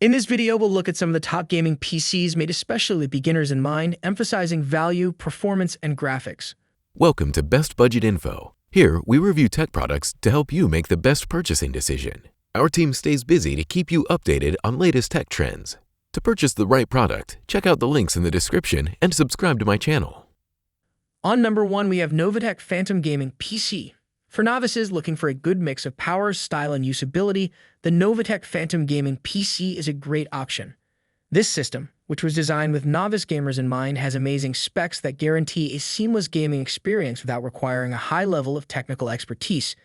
In this video, we'll look at some of the top gaming PCs made especially with beginners in mind, emphasizing value, performance, and graphics. Welcome to Best Budget Info. Here, we review tech products to help you make the best purchasing decision. Our team stays busy to keep you updated on latest tech trends. To purchase the right product, check out the links in the description and subscribe to my channel. On number 1, we have Novatech Phantom Gaming PC. For novices looking for a good mix of power, style, and usability, the Novatech Phantom Gaming PC is a great option. This system, which was designed with novice gamers in mind, has amazing specs that guarantee a seamless gaming experience without requiring a high level of technical expertise.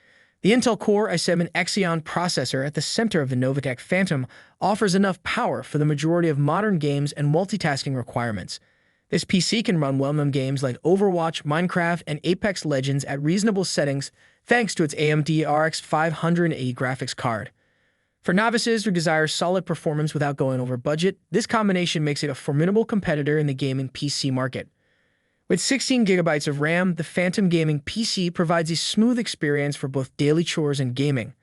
The Intel Core i7 Xeon processor at the center of the Novatech Phantom offers enough power for the majority of modern games and multitasking requirements. This PC can run well-known games like Overwatch, Minecraft, and Apex Legends at reasonable settings thanks to its AMD RX 580 graphics card. For novices who desire solid performance without going over budget, this combination makes it a formidable competitor in the gaming PC market. With 16GB of RAM, the Phantom Gaming PC provides a smooth experience for both daily chores and gaming.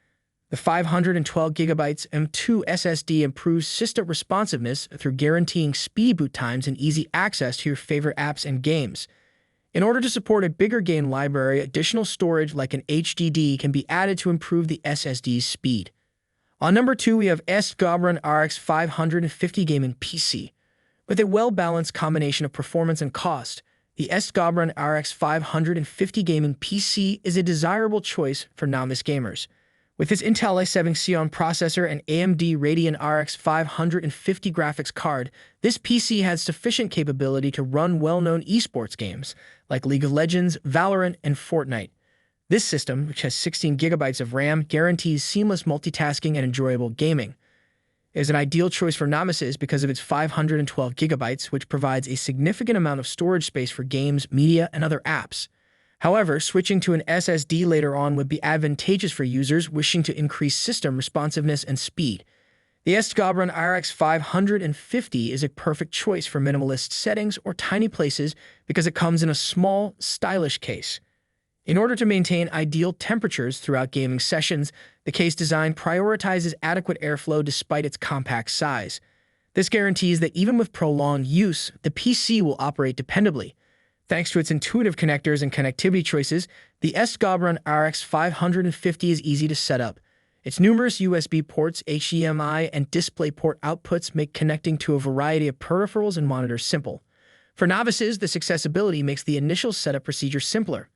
The 512GB M2 SSD improves system responsiveness through guaranteeing speedy boot times and easy access to your favorite apps and games. In order to support a bigger game library, additional storage like an HDD can be added to improve the SSD's speed. On number 2, we have STGAubron RX 550 Gaming PC. With a well-balanced combination of performance and cost, the STGAubron RX 550 Gaming PC is a desirable choice for novice gamers. With its Intel i7 Xeon processor and AMD Radeon RX 550 graphics card, this PC has sufficient capability to run well-known esports games like League of Legends, Valorant, and Fortnite. This system, which has 16GB of RAM, guarantees seamless multitasking and enjoyable gaming. It is an ideal choice for novices because of its 512GB, which provides a significant amount of storage space for games, media, and other apps. However, switching to an SSD later on would be advantageous for users wishing to increase system responsiveness and speed. The STGAubron RX 550 is a perfect choice for minimalist settings or tiny places because it comes in a small, stylish case. In order to maintain ideal temperatures throughout gaming sessions, the case design prioritizes adequate airflow despite its compact size. This guarantees that even with prolonged use, the PC will operate dependably. Thanks to its intuitive connectors and connectivity choices, the STGAubron RX 550 is easy to set up. Its numerous USB ports, HDMI, and DisplayPort outputs make connecting to a variety of peripherals and monitors simple. For novices, this accessibility makes the initial setup procedure simpler.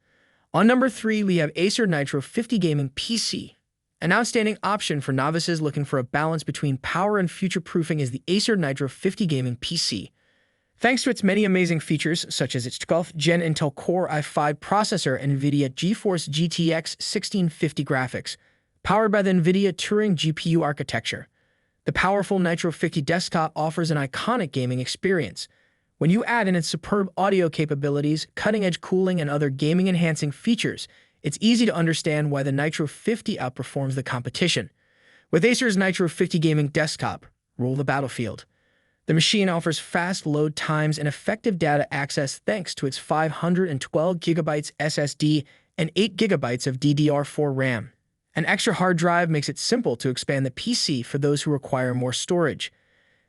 On number 3, we have Acer Nitro 50 Gaming PC. An outstanding option for novices looking for a balance between power and future-proofing is the Acer Nitro 50 Gaming PC. Thanks to its many amazing features, such as its 12th Gen Intel Core i5 processor and NVIDIA GeForce GTX 1650 graphics, powered by the NVIDIA Turing GPU architecture, the powerful Nitro 50 desktop offers an iconic gaming experience. When you add in its superb audio capabilities, cutting-edge cooling, and other gaming-enhancing features, it's easy to understand why the Nitro 50 outperforms the competition. With Acer's Nitro 50 Gaming Desktop, rule the battlefield. The machine offers fast load times and effective data access thanks to its 512GB SSD and 8GB of DDR4 RAM. An extra hard drive makes it simple to expand the PC for those who require more storage.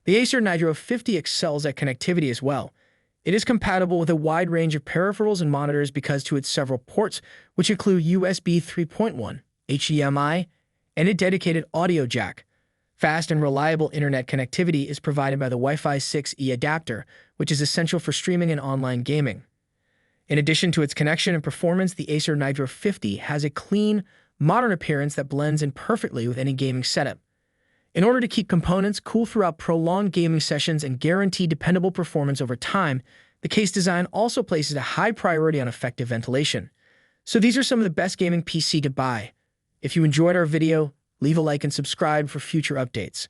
The Acer Nitro 50 excels at connectivity as well. It is compatible with a wide range of peripherals and monitors because to its several ports, which include USB 3.1, HDMI, and a dedicated audio jack. Fast and reliable internet connectivity is provided by the Wi-Fi 6E adapter, which is essential for streaming and online gaming. In addition to its connection and performance, the Acer Nitro 50 has a clean, modern appearance that blends in perfectly with any gaming setup. In order to keep components cool throughout prolonged gaming sessions and guarantee dependable performance over time, the case design also places a high priority on effective ventilation. So these are some of the best gaming PC to buy. If you enjoyed our video, leave a like and subscribe for future updates.